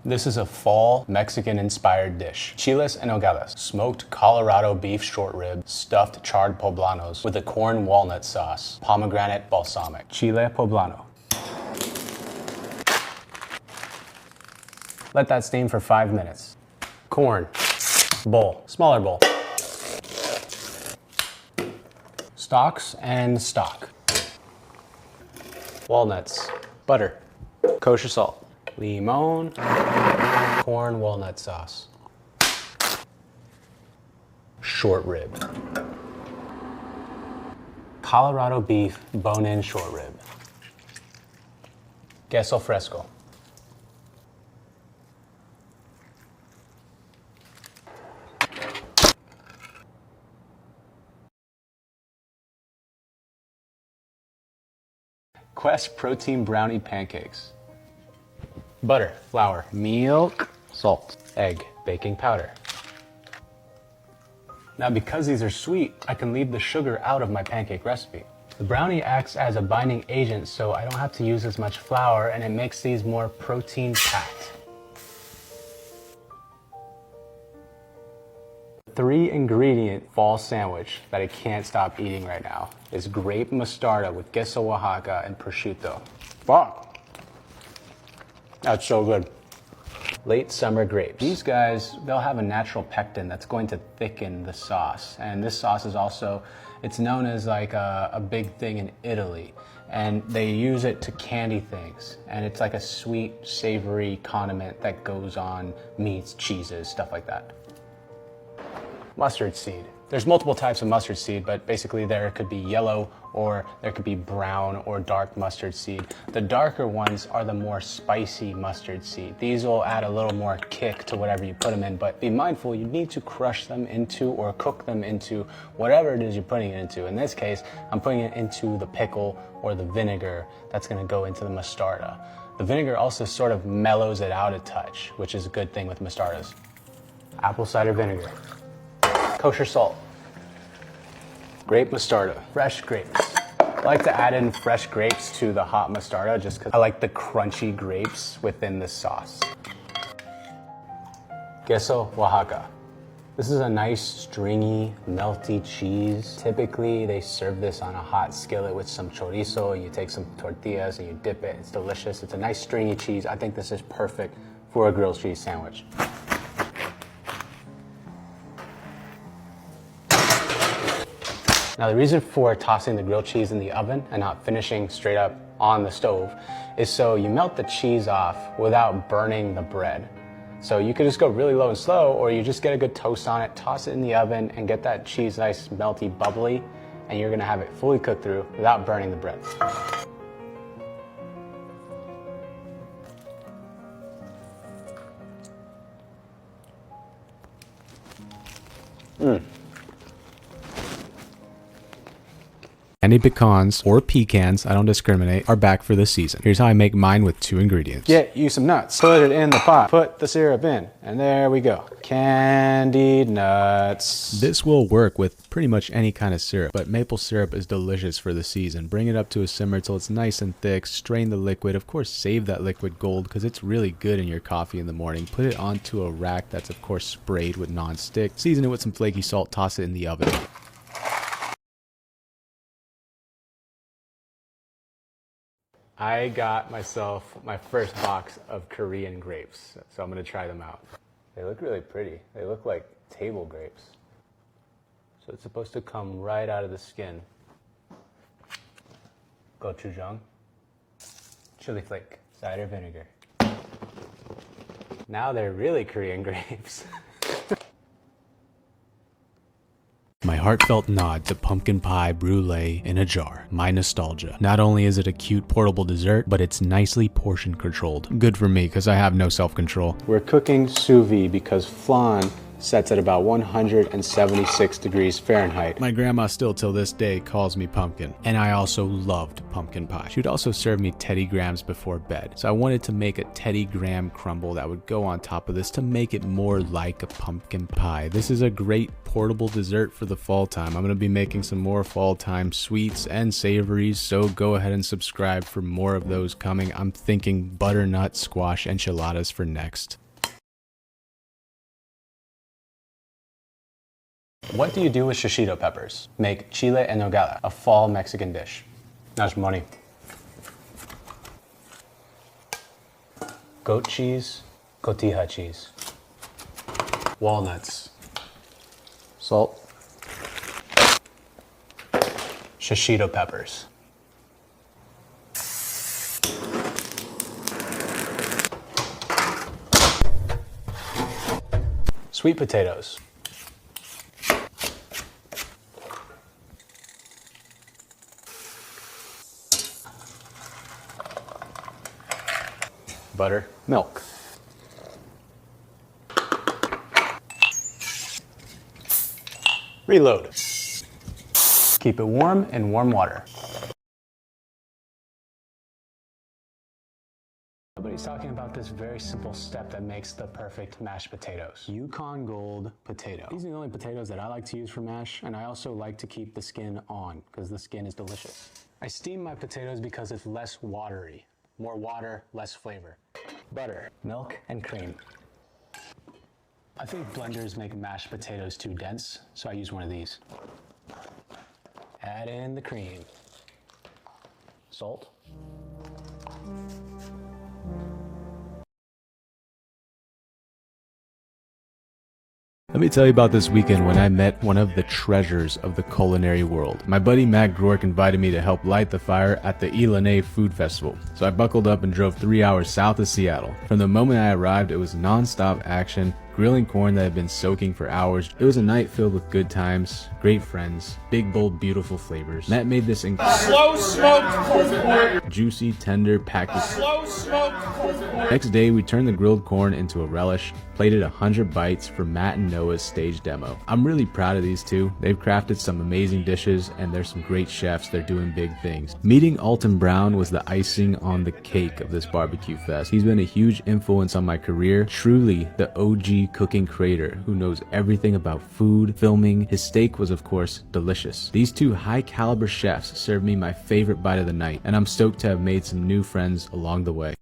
This is a fall Mexican-inspired dish. Chiles en nogales, smoked Colorado beef short rib, stuffed charred poblanos with a corn walnut sauce, pomegranate balsamic. Chile poblano. Let that steam for 5 minutes. Corn, bowl, smaller bowl. Stalks and stock. Walnuts, butter, kosher salt, limon, corn walnut sauce, short rib, Colorado beef bone-in short rib, queso fresco, Quest protein brownie pancakes. Butter, flour, milk, salt, egg, baking powder. Now because these are sweet, I can leave the sugar out of my pancake recipe. The brownie acts as a binding agent, so I don't have to use as much flour, and it makes these more protein packed. 3-ingredient fall sandwich that I can't stop eating right now is grape mostarda with queso Oaxaca and prosciutto. Fuck! That's so good. Late summer grapes. These guys, they'll have a natural pectin that's going to thicken the sauce. And this sauce is also, it's known as like a big thing in Italy. And they use it to candy things. And it's like a sweet, savory condiment that goes on meats, cheeses, stuff like that. Mustard seed. There's multiple types of mustard seed, but basically there could be yellow or there could be brown or dark mustard seed. The darker ones are the more spicy mustard seed. These will add a little more kick to whatever you put them in, but be mindful, you need to crush them into or cook them into whatever it is you're putting it into. In this case, I'm putting it into the pickle or the vinegar that's gonna go into the mostarda. The vinegar also sort of mellows it out a touch, which is a good thing with mostardas. Apple cider vinegar. Kosher salt, grape mostarda, fresh grapes. I like to add in fresh grapes to the hot mostarda just because I like the crunchy grapes within the sauce. Queso Oaxaca. This is a nice, stringy, melty cheese. Typically, they serve this on a hot skillet with some chorizo. You take some tortillas and you dip it. It's delicious. It's a nice, stringy cheese. I think this is perfect for a grilled cheese sandwich. Now the reason for tossing the grilled cheese in the oven and not finishing straight up on the stove is so you melt the cheese off without burning the bread. So you could just go really low and slow, or you just get a good toast on it, toss it in the oven and get that cheese nice, melty, bubbly, and you're gonna have it fully cooked through without burning the bread. Candy pecans or pecans, I don't discriminate, are back for this season. Here's how I make mine with 2 ingredients. Get you some nuts, put it in the pot, put the syrup in, and there we go. Candied nuts. This will work with pretty much any kind of syrup, but maple syrup is delicious for the season. Bring it up to a simmer till it's nice and thick, strain the liquid. Of course, save that liquid gold because it's really good in your coffee in the morning. Put it onto a rack that's of course sprayed with non-stick. Season it with some flaky salt, toss it in the oven. I got myself my first box of Korean grapes, so I'm gonna try them out. They look really pretty. They look like table grapes. So it's supposed to come right out of the skin. Gochujang, chili flake, cider vinegar. Now they're really Korean grapes. My heartfelt nod to pumpkin pie brulee in a jar. My nostalgia. Not only is it a cute portable dessert, but it's nicely portion controlled. Good for me, because I have no self-control. We're cooking sous vide because flan sets at about 176 degrees Fahrenheit. My grandma still till this day calls me pumpkin, and I also loved pumpkin pie. She would also serve me Teddy Grahams before bed, so I wanted to make a Teddy Graham crumble that would go on top of this to make it more like a pumpkin pie. This is a great portable dessert for the fall time. I'm going to be making some more fall time sweets and savories, so go ahead and subscribe for more of those coming. I'm thinking butternut squash enchiladas for next. What do you do with shishito peppers? Make chile en nogada, a fall Mexican dish. That's money. Goat cheese, cotija cheese. Walnuts. Salt. Shishito peppers. Sweet potatoes. Butter, milk. Reload. Keep it warm in warm water. Nobody's talking about this very simple step that makes the perfect mashed potatoes. Yukon Gold potato. These are the only potatoes that I like to use for mash, and I also like to keep the skin on because the skin is delicious. I steam my potatoes because it's less watery. More water, less flavor. Butter, milk, and cream. I think blenders make mashed potatoes too dense, so I use one of these. Add in the cream. Salt. Let me tell you about this weekend when I met one of the treasures of the culinary world. My buddy Matt Grork invited me to help light the fire at the Ilanay Food Festival, so I buckled up and drove 3 hours south of Seattle. From the moment I arrived, it was non-stop action, grilling corn that had been soaking for hours. It was a night filled with good times, great friends, big, bold, beautiful flavors. Matt made this slow smoked corn. Juicy, tender, packed with Slow smoked corn. Next day, we turned the grilled corn into a relish, plated 100 bites for Matt and Noah's stage demo. I'm really proud of these two. They've crafted some amazing dishes, and they're some great chefs. They're doing big things. Meeting Alton Brown was the icing on the cake of this barbecue fest. He's been a huge influence on my career, truly the OG cooking creator who knows everything about food, filming. His steak was, of course, delicious. These two high-caliber chefs served me my favorite bite of the night, and I'm stoked to have made some new friends along the way.